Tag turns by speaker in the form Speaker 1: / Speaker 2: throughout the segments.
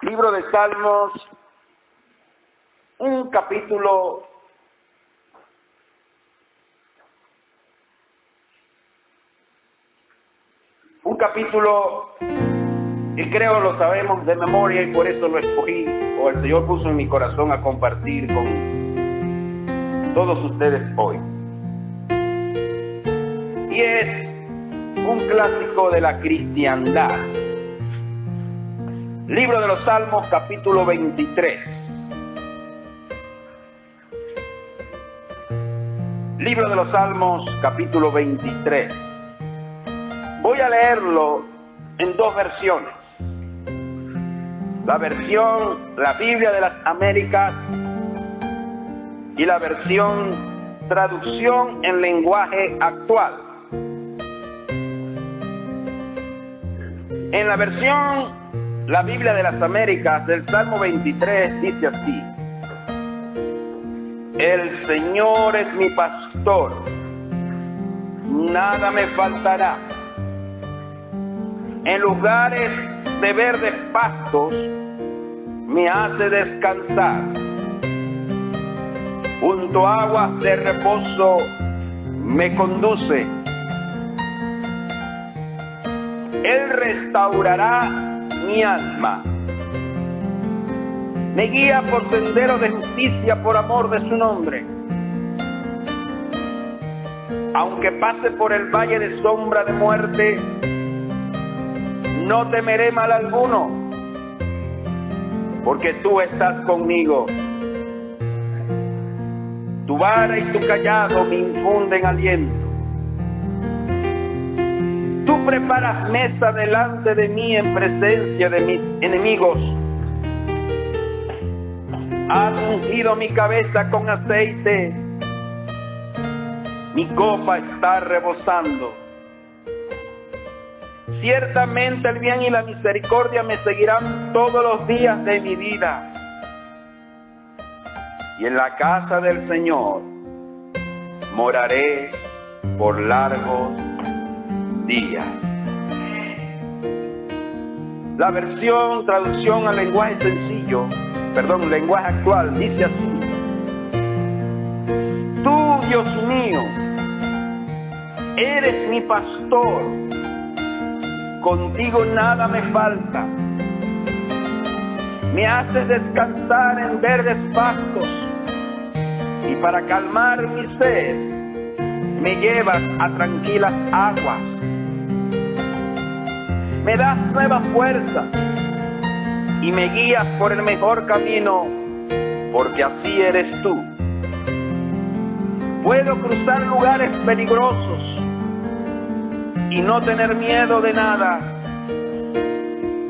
Speaker 1: Libro de Salmos, un capítulo que creo lo sabemos de memoria y por eso lo escogí, o el Señor puso en mi corazón a compartir con todos ustedes hoy. Y es un clásico de la cristiandad. Libro de los Salmos, capítulo 23. Libro de los Salmos, capítulo 23. Voy a leerlo en dos versiones. La Biblia de las Américas y la versión traducción en lenguaje actual. En la Biblia de las Américas, del Salmo 23, dice así: El Señor es mi pastor, nada me faltará. En lugares de verdes pastos me hace descansar. Junto a aguas de reposo me conduce. Él restaurará mi alma. Me guía por senderos de justicia por amor de su nombre. Aunque pase por el valle de sombra de muerte, no temeré mal alguno, porque tú estás conmigo. Tu vara y tu cayado me infunden aliento. Tú preparas mesa delante de mí en presencia de mis enemigos. Has ungido mi cabeza con aceite. Mi copa está rebosando. Ciertamente el bien y la misericordia me seguirán todos los días de mi vida. Y en la casa del Señor moraré por largos días. La traducción al lenguaje lenguaje actual, dice así: Tú, Dios mío, eres mi pastor. Contigo nada me falta. Me haces descansar en verdes pastos, y para calmar mi sed me llevas a tranquilas aguas. Me das nuevas fuerzas y me guías por el mejor camino, porque así eres tú. Puedo cruzar lugares peligrosos y no tener miedo de nada,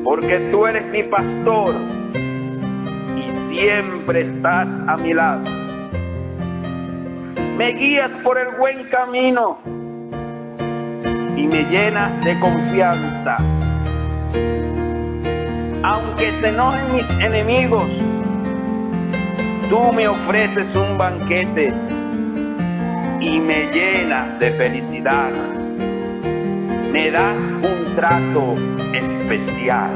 Speaker 1: porque tú eres mi pastor y siempre estás a mi lado. Me guías por el buen camino y me llenas de confianza. Aunque se enojen mis enemigos, tú me ofreces un banquete y me llenas de felicidad. Me das un trato especial.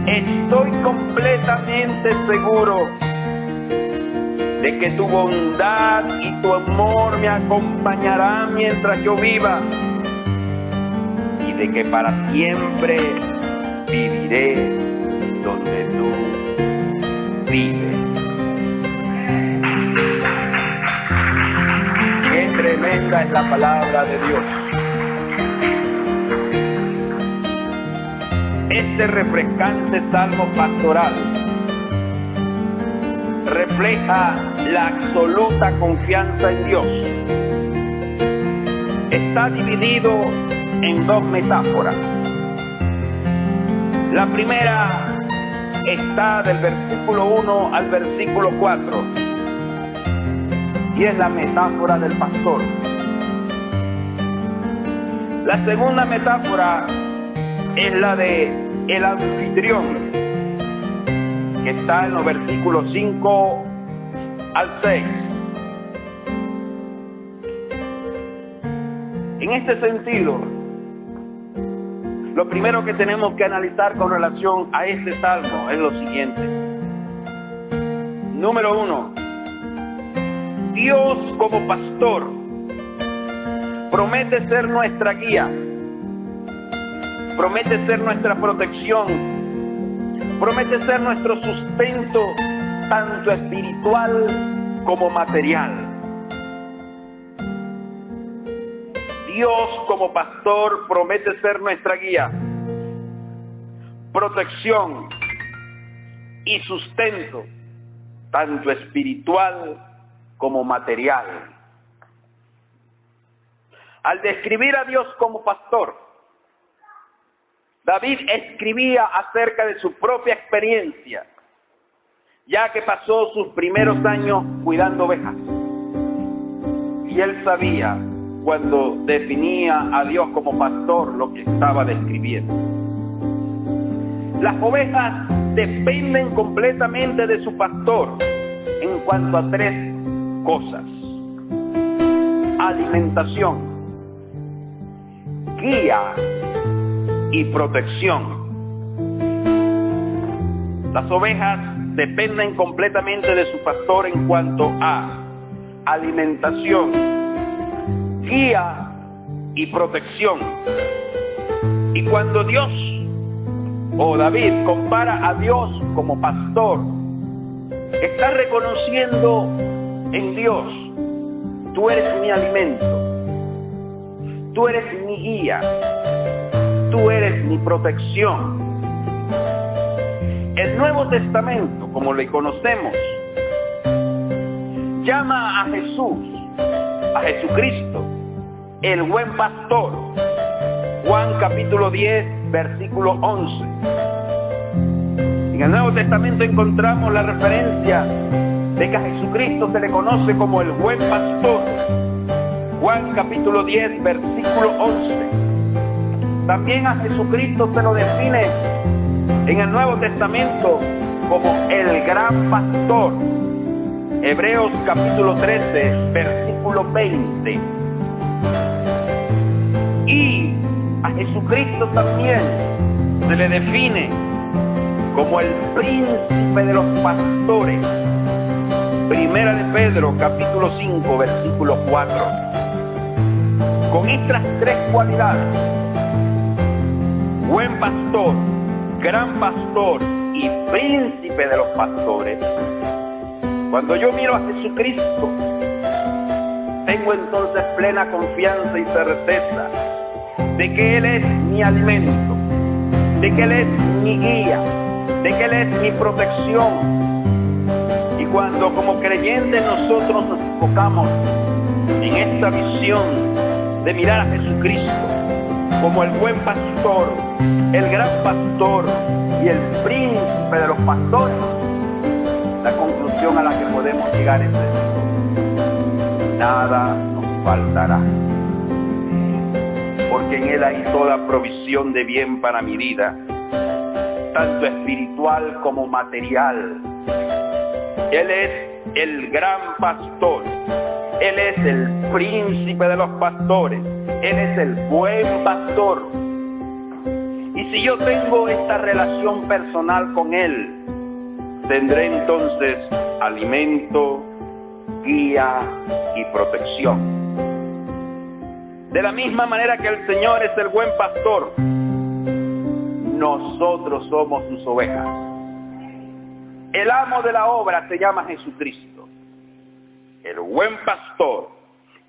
Speaker 1: Estoy completamente seguro de que tu bondad y tu amor me acompañarán mientras yo viva, y de que para siempre viviré donde tú vives. Qué tremenda es la palabra de Dios. Este refrescante salmo pastoral refleja la absoluta confianza en Dios. Está dividido en dos metáforas. La primera está del versículo 1 al versículo 4 y es la metáfora del pastor. La segunda metáfora es la de el anfitrión, que está en los versículos 5 al 6. En este sentido, Lo primero que tenemos que analizar con relación a este salmo es lo siguiente. Número 1. Dios como pastor promete ser nuestra guía, promete ser nuestra protección, promete ser nuestro sustento tanto espiritual como material. Dios como pastor promete ser nuestra guía, protección y sustento tanto espiritual como material. Al describir a Dios como pastor, David escribía acerca de su propia experiencia, ya que pasó sus primeros años cuidando ovejas. Y él sabía, cuando definía a Dios como pastor, lo que estaba describiendo. Las ovejas dependen completamente de su pastor en cuanto a 3 cosas: alimentación, guía y protección. Las ovejas dependen completamente de su pastor en cuanto a alimentación, guía y protección. Y cuando Dios o David compara a Dios como pastor, está reconociendo en Dios: tú eres mi alimento, tú eres mi guía, tú eres mi protección. El Nuevo Testamento, como le conocemos, llama a Jesús, a Jesucristo, el buen pastor. Juan capítulo 10, versículo 11. En el Nuevo Testamento encontramos la referencia de que a Jesucristo se le conoce como el buen pastor. Juan capítulo 10, versículo 11. También a Jesucristo se lo define en el Nuevo Testamento como el gran pastor. Hebreos capítulo 13, versículo 20. Y a Jesucristo también se le define como el príncipe de los pastores. Primera de Pedro capítulo 5, versículo 4. Con estas 3 cualidades: buen pastor, gran pastor y príncipe de los pastores. Cuando yo miro a Jesucristo, tengo entonces plena confianza y certeza de que Él es mi alimento, de que Él es mi guía, de que Él es mi protección. Y cuando como creyentes nosotros nos enfocamos en esta visión de mirar a Jesucristo como el buen pastor, el gran pastor y el príncipe de los pastores, la conclusión a la que podemos llegar es esto: nada nos faltará, porque en Él hay toda provisión de bien para mi vida, tanto espiritual como material. Él es el gran pastor, Él es el príncipe de los pastores, Él es el buen pastor. Y si yo tengo esta relación personal con Él, tendré entonces alimento, guía y protección. De la misma manera que el Señor es el buen pastor, nosotros somos sus ovejas. El amo de la obra se llama Jesucristo, el buen pastor,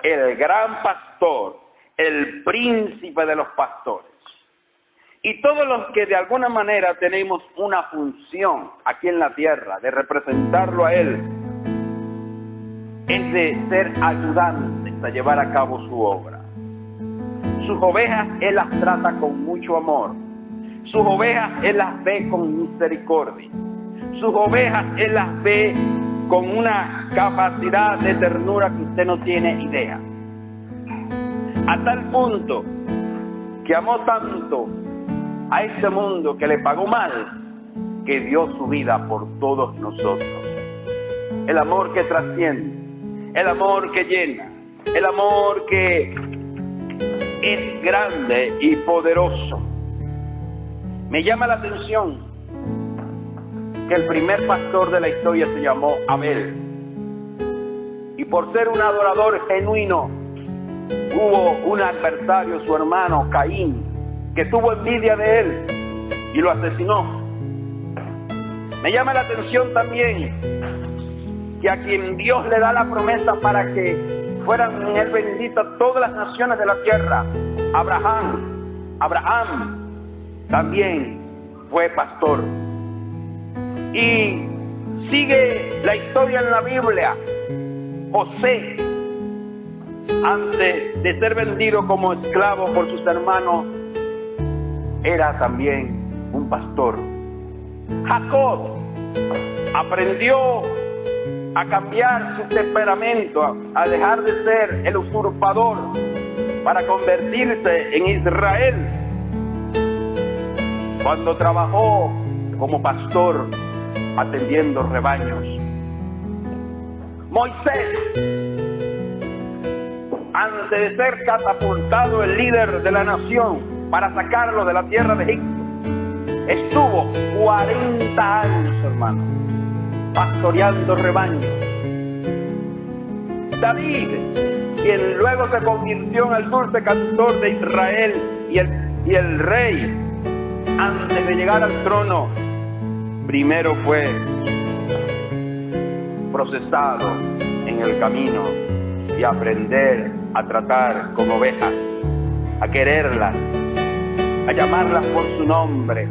Speaker 1: el gran pastor, el príncipe de los pastores. Y todos los que de alguna manera tenemos una función aquí en la tierra de representarlo a Él, es de ser ayudantes a llevar a cabo su obra. Sus ovejas Él las trata con mucho amor. Sus ovejas Él las ve con misericordia. Sus ovejas Él las ve con una capacidad de ternura que usted no tiene idea. A tal punto que amó tanto a este mundo que le pagó mal, que dio su vida por todos nosotros. El amor que trasciende, el amor que llena, el amor que es grande y poderoso. Me llama la atención que el primer pastor de la historia se llamó Abel. Y por ser un adorador genuino, hubo un adversario, su hermano Caín, que tuvo envidia de él y lo asesinó. Me llama la atención también que a quien Dios le da la promesa para que fueran en él benditas todas las naciones de la tierra, Abraham también fue pastor. Y sigue la historia en la Biblia. José, antes de ser vendido como esclavo por sus hermanos, era también un pastor. Jacob aprendió a cambiar su temperamento, a dejar de ser el usurpador para convertirse en Israel. Cuando trabajó como pastor atendiendo rebaños. Moisés, antes de ser catapultado el líder de la nación para sacarlo de la tierra de Egipto, estuvo 40 años, hermano, pastoreando rebaños. David, quien luego se convirtió en el dulce cantor de Israel y el rey, antes de llegar al trono, primero fue procesado en el camino y aprender a tratar con ovejas, a quererlas, a llamarlas por su nombre,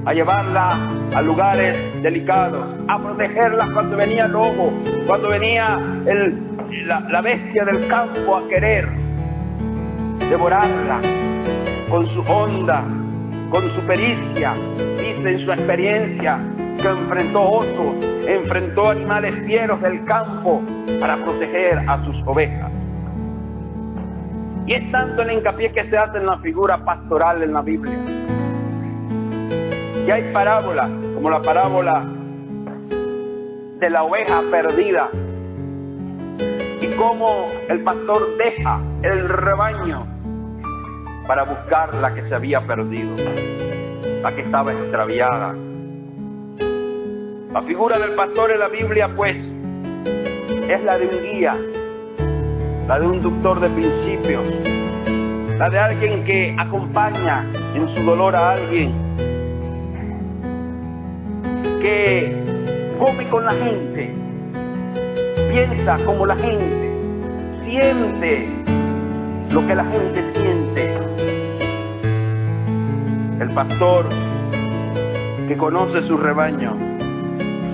Speaker 1: a llevarlas a lugares delicados, a protegerlas cuando venía el lobo, cuando venía la bestia del campo a querer devorarla con su onda, con su pericia. Dice en su experiencia que enfrentó osos, enfrentó animales fieros del campo para proteger a sus ovejas. Y es tanto el hincapié que se hace en la figura pastoral en la Biblia. Y hay parábolas, como la parábola de la oveja perdida, y cómo el pastor deja el rebaño para buscar la que se había perdido, la que estaba extraviada. La figura del pastor en la Biblia, pues, es la de un guía, la de un inductor de principios, la de alguien que acompaña en su dolor a alguien, que come con la gente, piensa como la gente, siente lo que la gente siente. El pastor que conoce su rebaño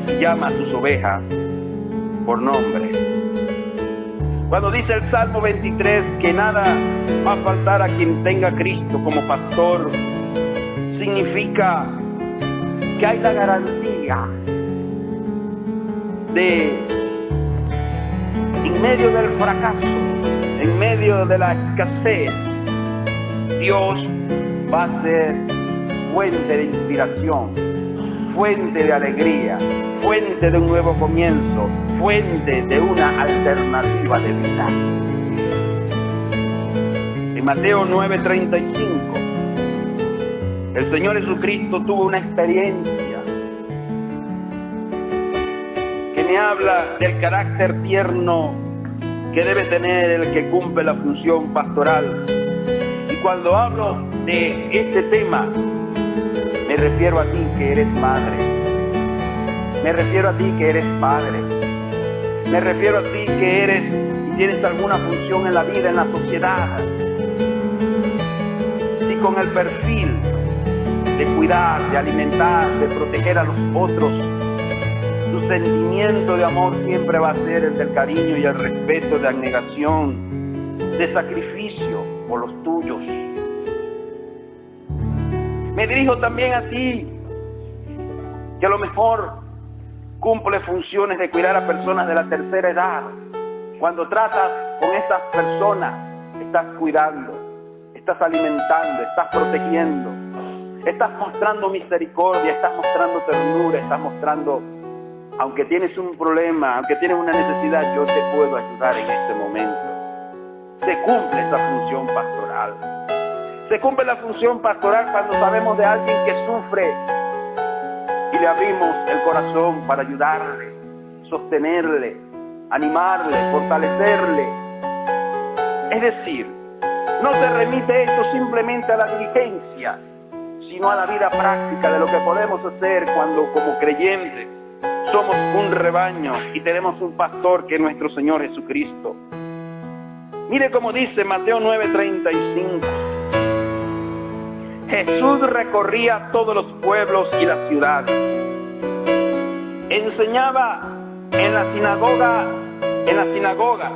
Speaker 1: y llama a sus ovejas por nombre. Cuando dice el Salmo 23 que nada va a faltar a quien tenga a Cristo como pastor, significa que hay la garantía de, en medio del fracaso, en medio de la escasez, Dios va a ser fuente de inspiración, fuente de alegría, fuente de un nuevo comienzo, fuente de una alternativa de vida. En Mateo 9:35, el Señor Jesucristo tuvo una experiencia que me habla del carácter tierno que debe tener el que cumple la función pastoral. Y cuando hablo de este tema, me refiero a ti que eres madre, me refiero a ti que eres padre, me refiero a ti que eres y tienes alguna función en la vida, en la sociedad, y con el perfil de cuidar, de alimentar, de proteger a los otros. Tu sentimiento de amor siempre va a ser el del cariño y el respeto, de abnegación, de sacrificio por los tuyos. Me dirijo también a ti, que a lo mejor cumple funciones de cuidar a personas de la tercera edad. Cuando tratas con estas personas, estás cuidando, estás alimentando, estás protegiendo, estás mostrando misericordia, estás mostrando ternura, estás mostrando, aunque tienes un problema, aunque tienes una necesidad, yo te puedo ayudar en este momento. Se cumple esa función pastoral. Se cumple la función pastoral cuando sabemos de alguien que sufre y le abrimos el corazón para ayudarle, sostenerle, animarle, fortalecerle. Es decir, no se remite esto simplemente a la diligencia, sino a la vida práctica de lo que podemos hacer cuando, como creyentes, somos un rebaño y tenemos un pastor que es nuestro Señor Jesucristo. Mire cómo dice Mateo 9:35. Jesús recorría todos los pueblos y las ciudades. Enseñaba en las sinagogas.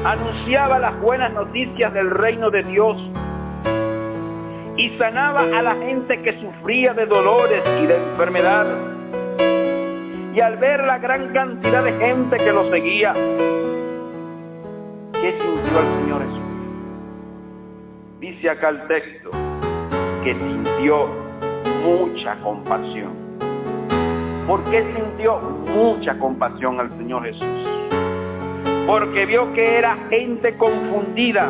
Speaker 1: Anunciaba las buenas noticias del reino de Dios y sanaba a la gente que sufría de dolores y de enfermedades. Y al ver la gran cantidad de gente que lo seguía, ¿qué sintió el Señor Jesús? Dice acá el texto que sintió mucha compasión. ¿Por qué sintió mucha compasión al Señor Jesús? Porque vio que era gente confundida,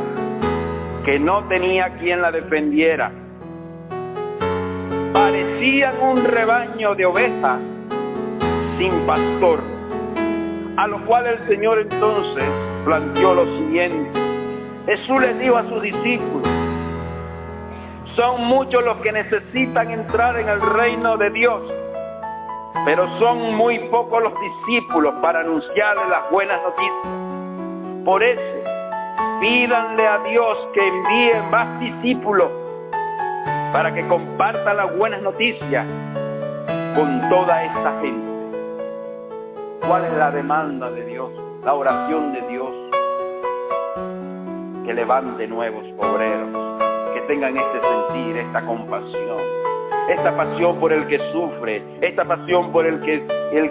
Speaker 1: que no tenía quien la defendiera. Parecían un rebaño de ovejas sin pastor, a lo cual el Señor entonces planteó lo siguiente. Jesús les dijo a sus discípulos: son muchos los que necesitan entrar en el reino de Dios, pero son muy pocos los discípulos para anunciarles las buenas noticias. Por eso, pídanle a Dios que envíe más discípulos para que compartan las buenas noticias con toda esta gente. ¿Cuál es la demanda de Dios? La oración de Dios. Que levante nuevos obreros, que tengan este sentir, esta compasión, esta pasión por el que sufre, esta pasión por el que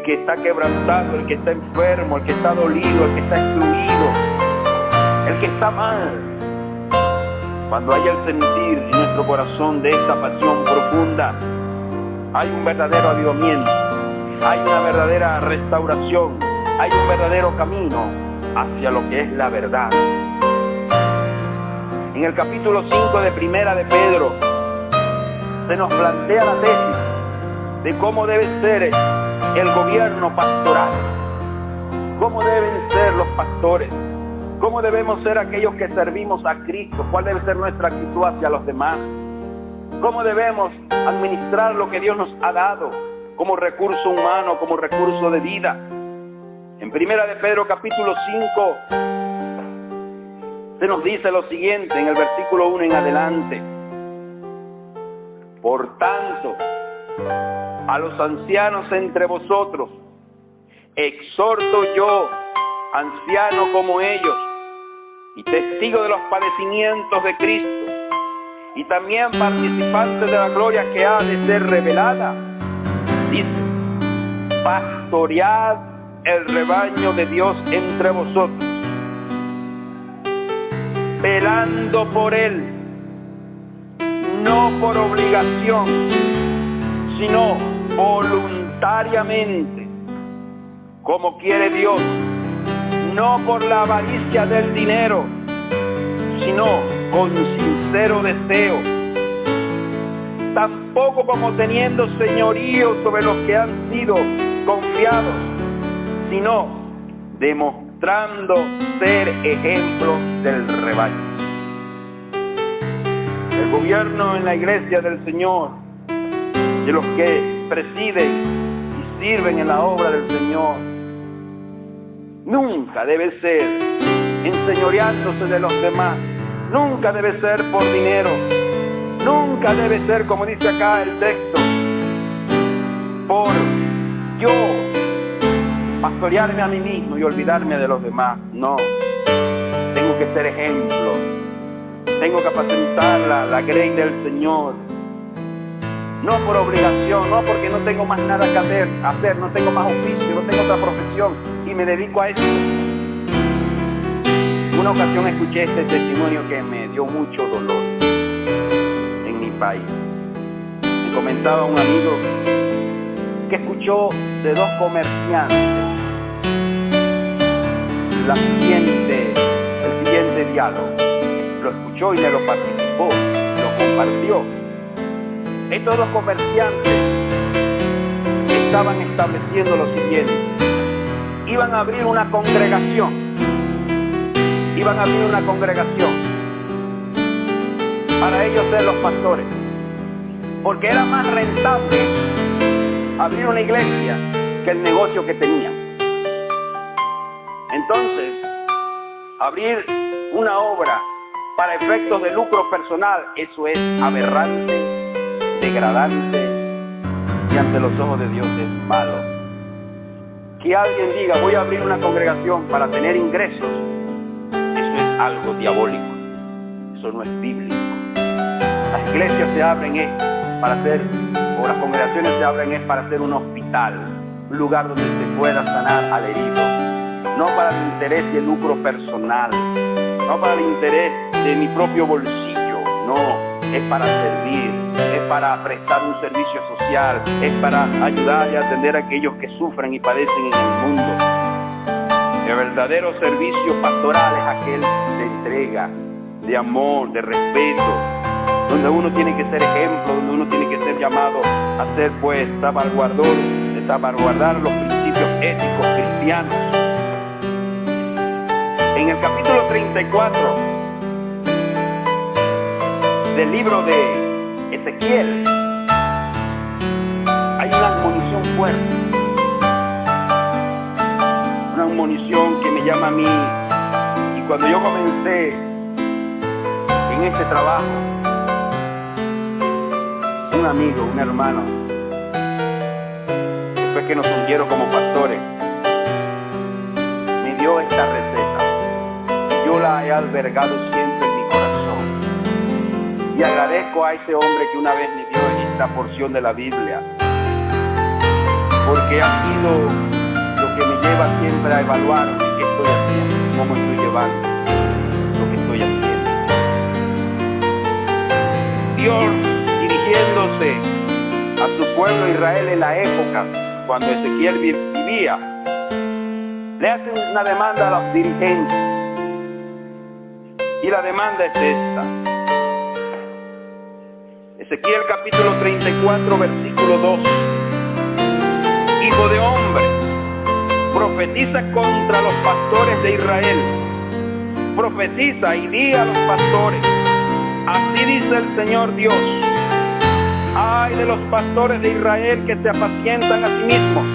Speaker 1: está quebrantado, el que está enfermo, el que está dolido, el que está excluido, el que está mal. Cuando haya el sentir en nuestro corazón de esta pasión profunda, hay un verdadero avivamiento, hay una verdadera restauración, hay un verdadero camino hacia lo que es la verdad. En el capítulo 5 de Primera de Pedro se nos plantea la tesis de cómo debe ser el gobierno pastoral, cómo deben ser los pastores, cómo debemos ser aquellos que servimos a Cristo, cuál debe ser nuestra actitud hacia los demás, cómo debemos administrar lo que Dios nos ha dado como recurso humano, como recurso de vida. En Primera de Pedro capítulo 5 se nos dice lo siguiente en el versículo 1 en adelante: por tanto, a los ancianos entre vosotros exhorto yo, anciano como ellos, y testigo de los padecimientos de Cristo, y también participante de la gloria que ha de ser revelada. Dice: pastoread el rebaño de Dios entre vosotros, velando por él, no por obligación, sino voluntariamente, como quiere Dios, no por la avaricia del dinero, sino con sincero deseo, tampoco como teniendo señorío sobre los que han sido confiados, sino demostrando ser ejemplo del rebaño. El gobierno en la iglesia del Señor, de los que presiden y sirven en la obra del Señor, nunca debe ser enseñoreándose de los demás, nunca debe ser por dinero, nunca debe ser, como dice acá el texto, por yo pastorearme a mí mismo y olvidarme de los demás. No, tengo que ser ejemplo, tengo que apacentar la grey del Señor, no por obligación, no porque no tengo más nada que hacer, no tengo más oficio, no tengo otra profesión y me dedico a esto. En una ocasión escuché este testimonio que me dio mucho dolor en mi país. Me comentaba un amigo que escuchó de dos comerciantes el siguiente diálogo. lo escuchó y me lo participó, lo compartió. Estos dos comerciantes estaban estableciendo lo siguiente: iban a abrir una congregación, para ellos ser los pastores, porque era más rentable abrir una iglesia que el negocio que tenían. Entonces, abrir una obra para efectos de lucro personal, eso es aberrante, degradante, y ante los ojos de Dios es malo. Que alguien diga, voy a abrir una congregación para tener ingresos, eso es algo diabólico, eso no es bíblico. Las iglesias se abren para hacer, o las congregaciones se abren para hacer un hospital, un lugar donde se pueda sanar al herido, no para el interés y el lucro personal, no para el interés de mi propio bolsillo, no, es para servir, es para prestar un servicio social, es para ayudar y atender a aquellos que sufren y padecen en el mundo. El verdadero servicio pastoral es aquel de entrega, de amor, de respeto, donde uno tiene que ser ejemplo, donde uno tiene que ser llamado a ser pues salvaguardar los principios éticos cristianos. En el capítulo 34 del libro de Ezequiel hay una admonición fuerte, una admonición que me llama a mí, y cuando yo comencé en este trabajo, un amigo, un hermano, después que nos ungieron como pastores, me dio esta receta. Yo la he albergado siempre en mi corazón. Y agradezco a ese hombre que una vez me dio esta porción de la Biblia, porque ha sido lo que me lleva siempre a evaluar qué estoy haciendo, cómo estoy llevando lo que estoy haciendo. Dios, dirigiéndose a su pueblo Israel en la época cuando Ezequiel vivía, le hace una demanda a los dirigentes, y la demanda es esta. Ezequiel capítulo 34 versículo 2: Hijo de hombre, profetiza contra los pastores de Israel, profetiza y di a los pastores, así dice el Señor Dios: ay de los pastores de Israel que se apacientan a sí mismos.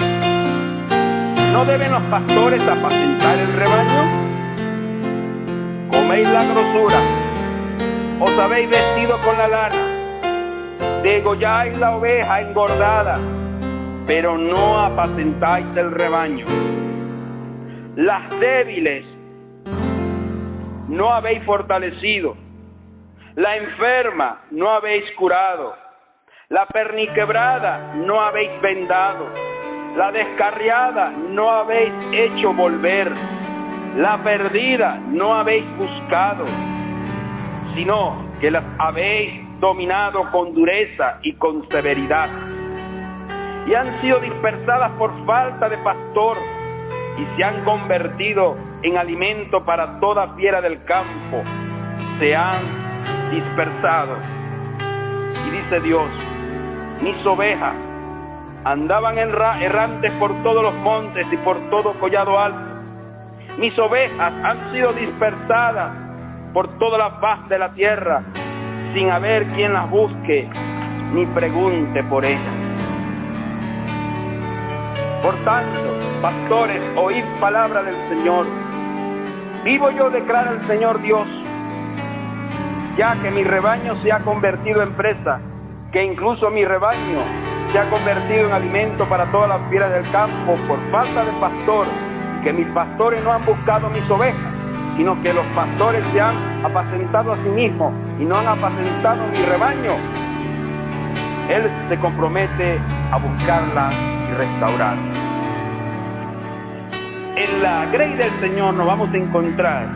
Speaker 1: ¿No deben los pastores apacentar el rebaño? Coméis la grosura, os habéis vestido con la lana, degolláis la oveja engordada, pero no apacentáis el rebaño. Las débiles no habéis fortalecido, la enferma no habéis curado, la perniquebrada no habéis vendado, la descarriada no habéis hecho volver, la perdida no habéis buscado, sino que las habéis dominado con dureza y con severidad. Y han sido dispersadas por falta de pastor, y se han convertido en alimento para toda fiera del campo. Se han dispersado. Y dice Dios: mis ovejas andaban errantes por todos los montes y por todo collado alto. Mis ovejas han sido dispersadas por toda la faz de la tierra, sin haber quien las busque ni pregunte por ellas. Por tanto, pastores, oíd palabra del Señor. Vivo yo, declara el Señor Dios, ya que mi rebaño se ha convertido en presa, que incluso mi rebaño se ha convertido en alimento para todas las fieras del campo por falta de pastor, que mis pastores no han buscado mis ovejas, sino que los pastores se han apacentado a sí mismos y no han apacentado mi rebaño. Él se compromete a buscarla y restaurar. En la grey del Señor nos vamos a encontrar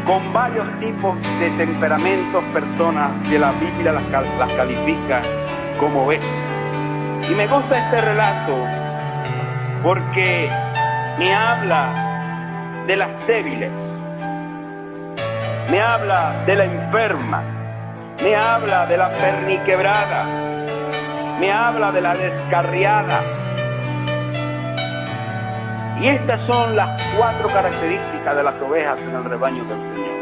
Speaker 1: con varios tipos de temperamentos, personas que la Biblia las califica como ovejas. Y me gusta este relato porque me habla de las débiles. me habla de la enferma, me habla de la perniquebrada, me habla de la descarriada. Y estas son las 4 características de las ovejas en el rebaño del Señor.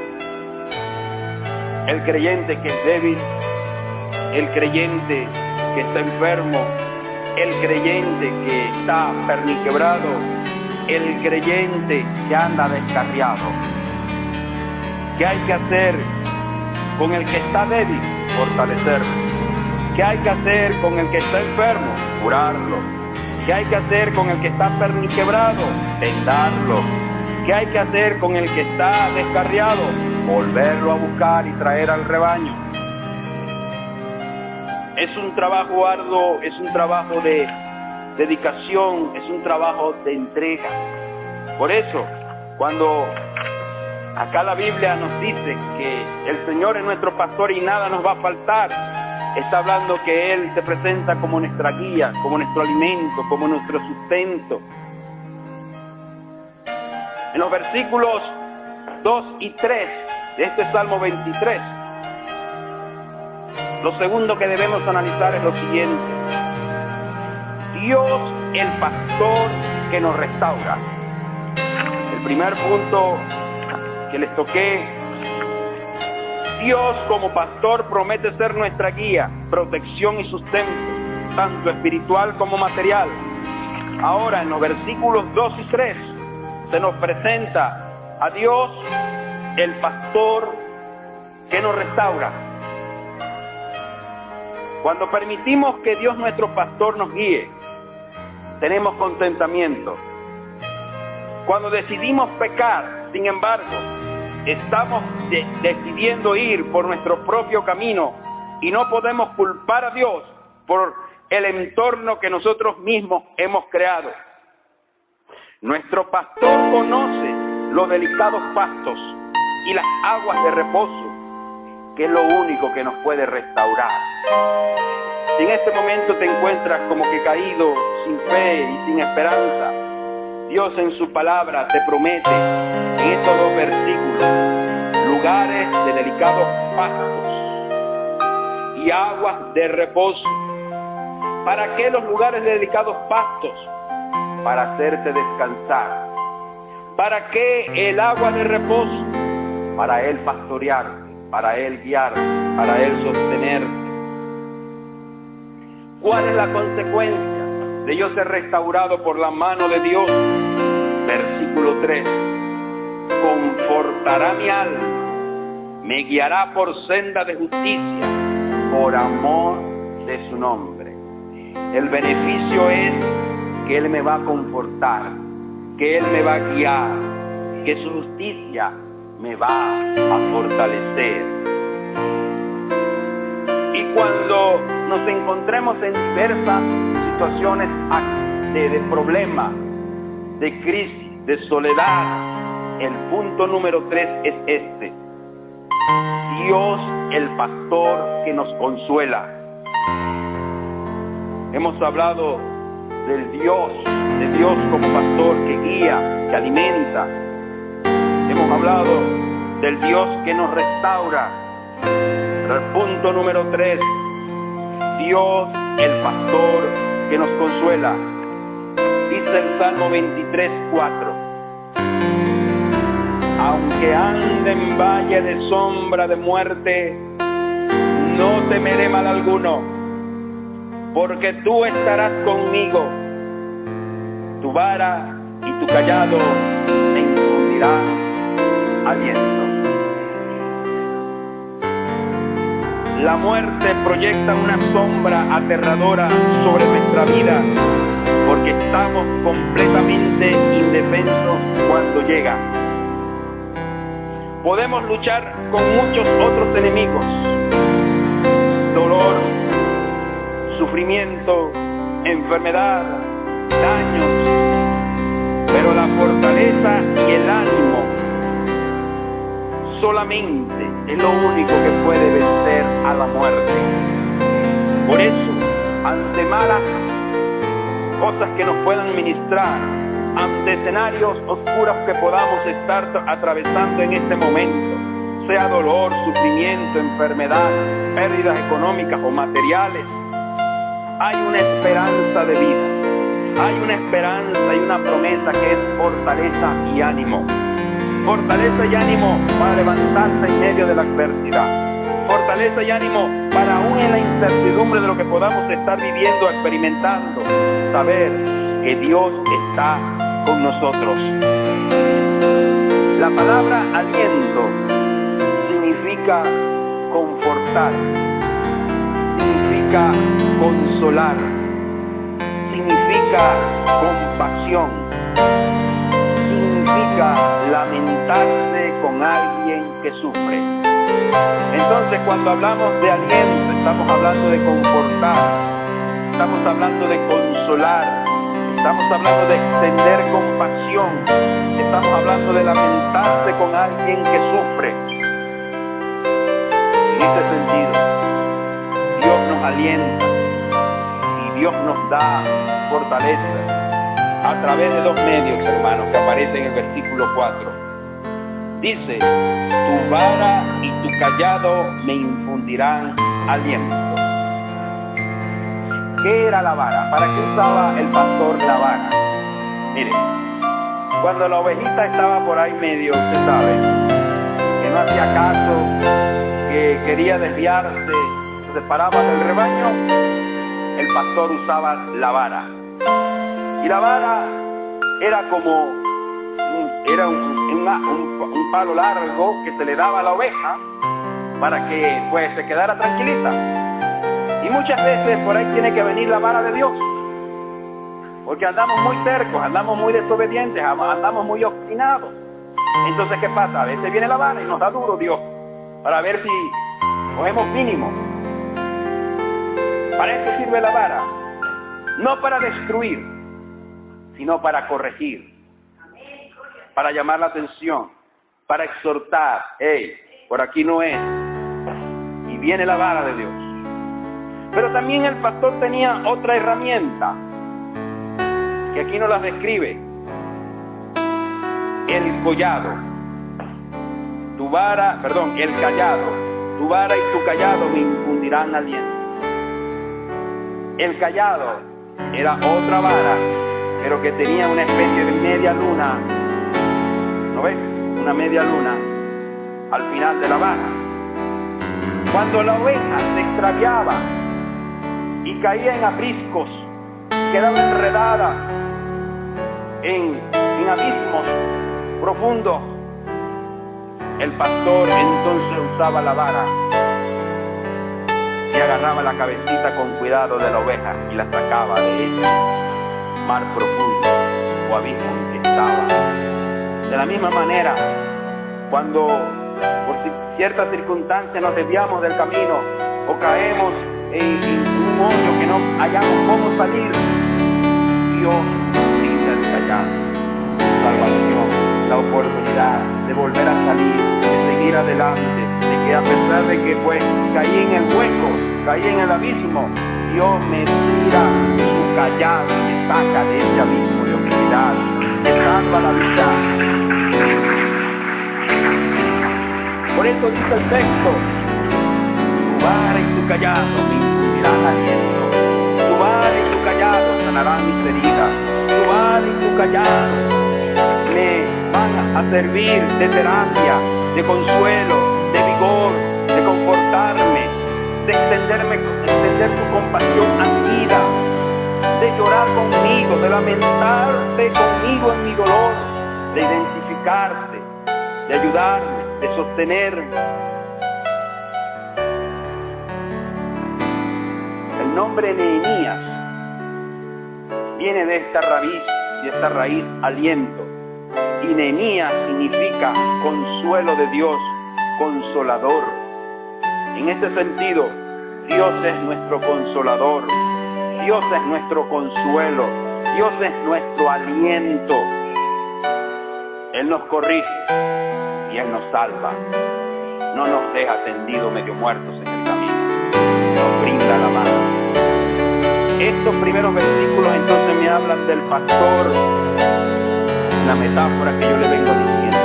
Speaker 1: El creyente que es débil, el creyente que está enfermo, el creyente que está perniquebrado, el creyente que anda descarriado. ¿Qué hay que hacer con el que está débil? Fortalecerlo. ¿Qué hay que hacer con el que está enfermo? Curarlo. ¿Qué hay que hacer con el que está perniquebrado? Vendarlo. ¿Qué hay que hacer con el que está descarriado? Volverlo a buscar y traer al rebaño. Es un trabajo arduo, es un trabajo de dedicación, es un trabajo de entrega. Por eso, cuando acá la Biblia nos dice que el Señor es nuestro pastor y nada nos va a faltar, está hablando que Él se presenta como nuestra guía, como nuestro alimento, como nuestro sustento. En los versículos 2 y 3 de este Salmo 23, lo segundo que debemos analizar es lo siguiente: Dios, el pastor que nos restaura. El primer punto que les toqué: Dios como pastor promete ser nuestra guía, protección y sustento, tanto espiritual como material. Ahora, en los versículos 2 y 3, se nos presenta a Dios, el pastor que nos restaura. Cuando permitimos que Dios nuestro pastor nos guíe, tenemos contentamiento. Cuando decidimos pecar, sin embargo, estamos decidiendo ir por nuestro propio camino y no podemos culpar a Dios por el entorno que nosotros mismos hemos creado. Nuestro pastor conoce los delicados pastos y las aguas de reposo, que es lo único que nos puede restaurar. Si en este momento te encuentras como que caído, sin fe y sin esperanza, Dios en su palabra te promete en estos 2 versículos lugares de delicados pastos y aguas de reposo. ¿Para qué los lugares de delicados pastos? Para hacerte descansar. ¿Para qué el agua de reposo? Para Él pastorearte, para Él guiarte, para Él sostenerte. ¿Cuál es la consecuencia de yo ser restaurado por la mano de Dios? Versículo 3. Confortará mi alma, me guiará por senda de justicia, por amor de su nombre. El beneficio es que Él me va a confortar, que Él me va a guiar, que su justicia me va a fortalecer. Y cuando nos encontremos en diversas situaciones de problema, de crisis, de soledad, el punto número 3 es este: Dios, el pastor que nos consuela. Hemos hablado del Dios, de Dios como pastor que guía, que alimenta. Hemos hablado del Dios que nos restaura. Pero el punto número 3, Dios, el pastor que nos consuela. Dice el Salmo 23, 4. Aunque ande en valle de sombra de muerte, no temeré mal alguno, porque tú estarás conmigo. Tu vara y tu callado me infundirán aliento. La muerte proyecta una sombra aterradora sobre nuestra vida, porque estamos completamente indefensos cuando llega. Podemos luchar con muchos otros enemigos: dolor, sufrimiento, enfermedad, daños, pero la fortaleza y el ánimo solamente es lo único que puede vencer a la muerte. Por eso, ante malas cosas que nos puedan ministrar, ante escenarios oscuros que podamos estar atravesando en este momento, sea dolor, sufrimiento, enfermedad, pérdidas económicas o materiales, hay una esperanza de vida. Hay una esperanza y una promesa que es fortaleza y ánimo. Fortaleza y ánimo para levantarse en medio de la adversidad. Fortaleza y ánimo para aún en la incertidumbre de lo que podamos estar viviendo, experimentando, saber que Dios está con nosotros. La palabra aliento significa confortar, significa consolar, significa compasión, significa lamentarse con alguien que sufre. Entonces, cuando hablamos de aliento, estamos hablando de confortar, estamos hablando de consolar, estamos hablando de extender compasión, estamos hablando de lamentarse con alguien que sufre. En este sentido, Dios nos alienta y Dios nos da fortaleza a través de dos medios, hermanos, que aparecen en el versículo 4. Dice, tu vara y tu callado me infundirán aliento. ¿Qué era la vara? ¿Para qué usaba el pastor la vara? Mire, cuando la ovejita estaba por ahí medio, usted sabe, que no hacía caso, que quería desviarse, se separaba del rebaño, el pastor usaba la vara. Y la vara era como un palo largo que se le daba a la oveja para que pues se quedara tranquilita. Y muchas veces por ahí tiene que venir la vara de Dios, porque andamos muy tercos, andamos muy desobedientes, andamos muy obstinados. Entonces, ¿qué pasa? A veces viene la vara y nos da duro Dios para ver si cogemos mínimo. Para eso sirve la vara, no para destruir, sino para corregir, para llamar la atención, para exhortar. Hey, por aquí no es. Y viene la vara de Dios. Pero también el pastor tenía otra herramienta que aquí nos las describe: el collado. El callado. Tu vara y tu callado me infundirán aliento. El callado era otra vara, pero que tenía una especie de media luna. ¿No ves? Una media luna al final de la vara. Cuando la oveja se extraviaba y caía en apriscos, quedaba enredada en abismos profundos, el pastor entonces usaba la vara y agarraba la cabecita con cuidado de la oveja y la sacaba de ese mar profundo o abismo en que estaba. De la misma manera, cuando por ciertas circunstancias nos desviamos del camino o caemos en un hoyo que no hallamos cómo salir, Dios brinda el callado, salvación, la oportunidad de volver a salir, de seguir adelante, de que a pesar de que pues caí en el hueco, caí en el abismo, Dios me tira su callado y me saca de ese abismo de oscuridad, me salva la vida. Por eso dice el texto, tu vara y tu callado me infundirán aliento, tu vara y tu callado sanarán mis heridas, tu vara y tu callado me van a servir de terapia, de consuelo, de vigor, de confortarme, de extender tu compasión a mi vida, de llorar conmigo, de lamentarte conmigo en mi dolor, de identificarte, de ayudarme, de sostenerme. El nombre Nehemías viene de esta raíz aliento. Y Nehemías significa consuelo de Dios, consolador. En este sentido, Dios es nuestro consolador, Dios es nuestro consuelo, Dios es nuestro aliento. Él nos corrige y Él nos salva. No nos deja tendidos medio muertos en el camino, nos brinda la mano. Estos primeros versículos entonces me hablan del pastor, la metáfora que yo le vengo diciendo.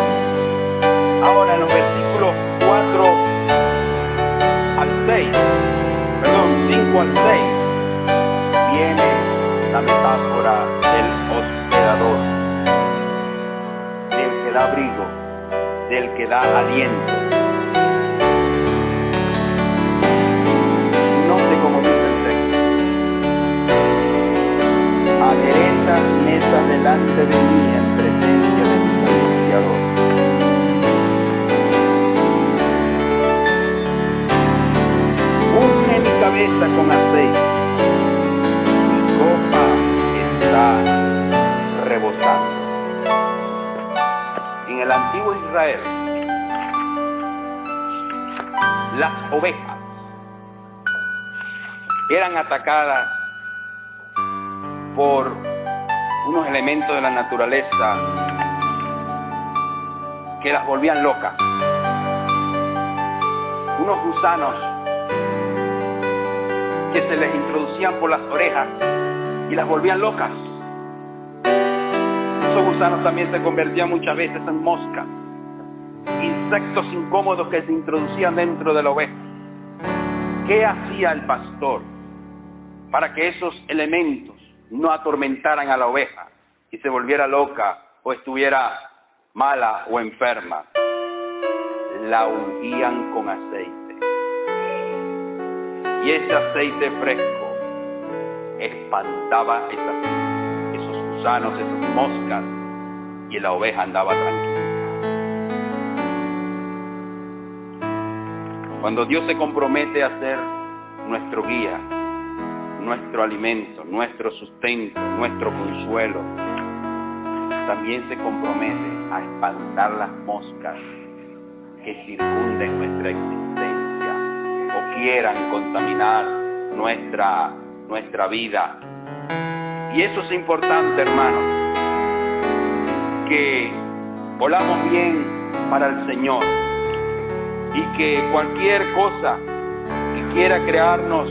Speaker 1: Ahora en los versículos 4 5 al 6 viene la metáfora del hospedador, del que da abrigo, del que da aliento. Note cómo dice el texto: adereza mesa delante de mí en presencia de mi angustiador. Unge mi cabeza con aceite, mi copa está rebosando. En el antiguo Israel, las ovejas eran atacadas por unos elementos de la naturaleza que las volvían locas. Unos gusanos que se les introducían por las orejas y las volvían locas. Esos gusanos también se convertían muchas veces en moscas, insectos incómodos que se introducían dentro de la oveja. ¿Qué hacía el pastor para que esos elementos no atormentaran a la oveja y se volviera loca o estuviera mala o enferma? La ungían con aceite. Y ese aceite fresco espantaba esos gusanos, esas moscas, y la oveja andaba tranquila. Cuando Dios se compromete a ser nuestro guía, nuestro alimento, nuestro sustento, nuestro consuelo, también se compromete a espantar las moscas que circunden nuestra existencia o quieran contaminar nuestra vida. Y eso es importante, hermanos, que volamos bien para el Señor y que cualquier cosa que quiera crearnos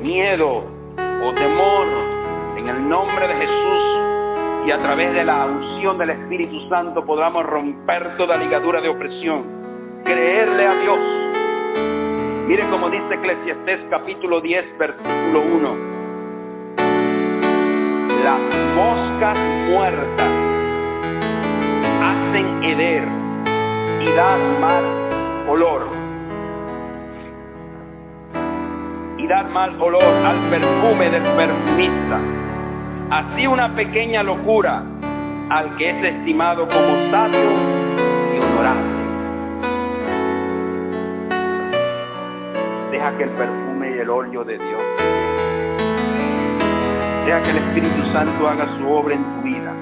Speaker 1: miedo o temor, en el nombre de Jesús y a través de la unción del Espíritu Santo podamos romper toda ligadura de opresión, creerle a Dios. Miren cómo dice Eclesiastés capítulo 10 versículo 1: las moscas muertas hacen heder y dar mal olor, y dar mal olor al perfume del perfumista. Así una pequeña locura al que es estimado como sabio y honorable. Deja que el perfume y el óleo de Dios, deja que el Espíritu Santo haga su obra en tu vida.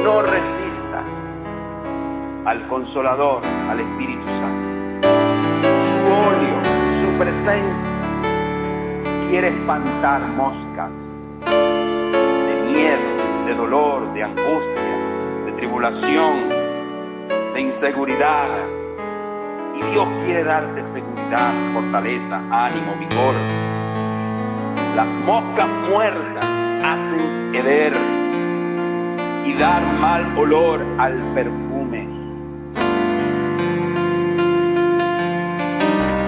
Speaker 1: No resistas al Consolador, al Espíritu Santo. Su óleo, su presencia quiere espantar moscas de miedo, de dolor, de angustia, de tribulación, de inseguridad. Y Dios quiere darte seguridad, fortaleza, ánimo, vigor. Las moscas muertas hacen heder y dar mal olor al perfume.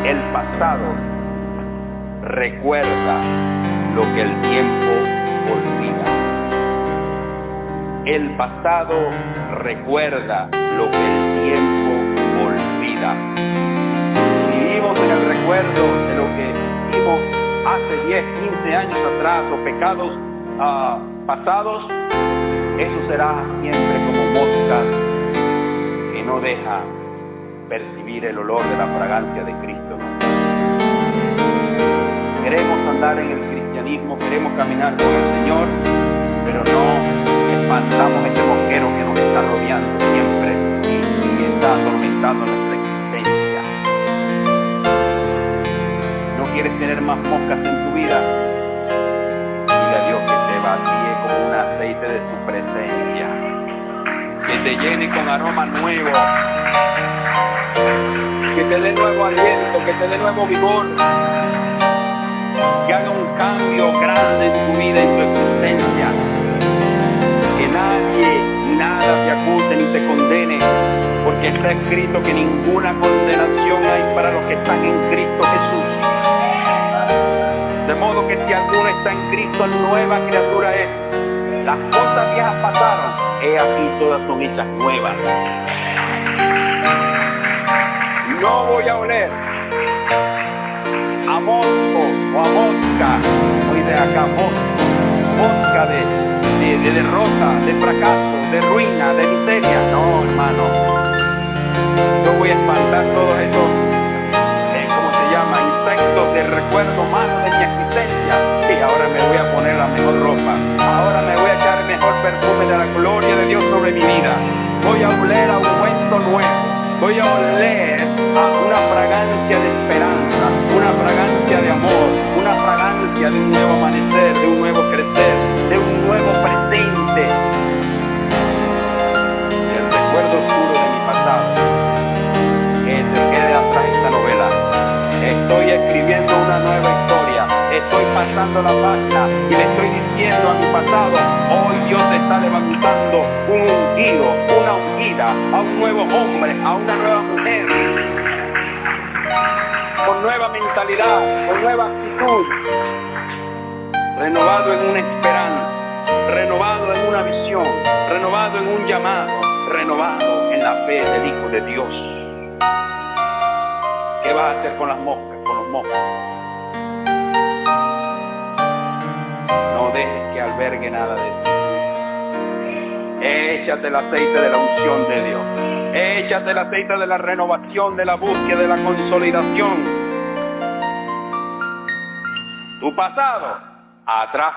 Speaker 1: El pasado recuerda lo que el tiempo olvida. El pasado recuerda lo que el tiempo olvida. Vivimos en el recuerdo de lo que hicimos hace 10, 15 años atrás, o pecados pasados. Eso será siempre como moscas que no deja percibir el olor de la fragancia de Cristo, ¿no? Queremos andar en el cristianismo, queremos caminar con el Señor, pero no espantamos este mosquero que nos está rodeando siempre y está atormentando nuestra existencia. ¿No quieres tener más moscas en tu vida? Dile a Dios que te vacíe con un aceite de su presencia, que te llene con aroma nuevo, que te dé nuevo aliento, que te dé nuevo vigor, que haga un cambio grande en tu vida, en tu existencia. Que nadie ni nada te acuse ni te condene, porque está escrito que ninguna condenación hay para los que están en Cristo Jesús. De modo que si alguno está en Cristo, nueva criatura es. Las cosas viejas pasaron, he aquí todas son hechas nuevas. No voy a oler a mosco o a mosca, hoy de acá mosca de derrota, de fracaso, de ruina, de miseria. No, hermano, yo voy a espantar todos esos, ¿cómo se llama? Insectos de recuerdo malo de mi existencia. Y ahora me voy a poner la mejor ropa, ahora me voy a echar el mejor perfume de la gloria de Dios sobre mi vida. Voy a oler a ungüento nuevo, voy a oler a una fragancia de esperanza, una fragancia de amor, una fragancia de un nuevo amanecer, de un nuevo crecer, de un nuevo presente. El recuerdo oscuro de mi pasado, que se quede atrás esta novela. Estoy escribiendo una nueva historia, estoy pasando la página y le estoy diciendo a mi pasado: hoy Dios está levantando un ungido, una ungida, a un nuevo hombre, a una nueva mujer, con nueva mentalidad, con nueva actitud, renovado en una esperanza, renovado en una visión, renovado en un llamado, renovado en la fe del Hijo de Dios. ¿Qué vas a hacer con las moscas, con los moscos? No dejes que albergue nada de ti. Échate el aceite de la unción de Dios. Échate el aceite de la renovación, de la búsqueda, de la consolidación. Tu pasado, atrás.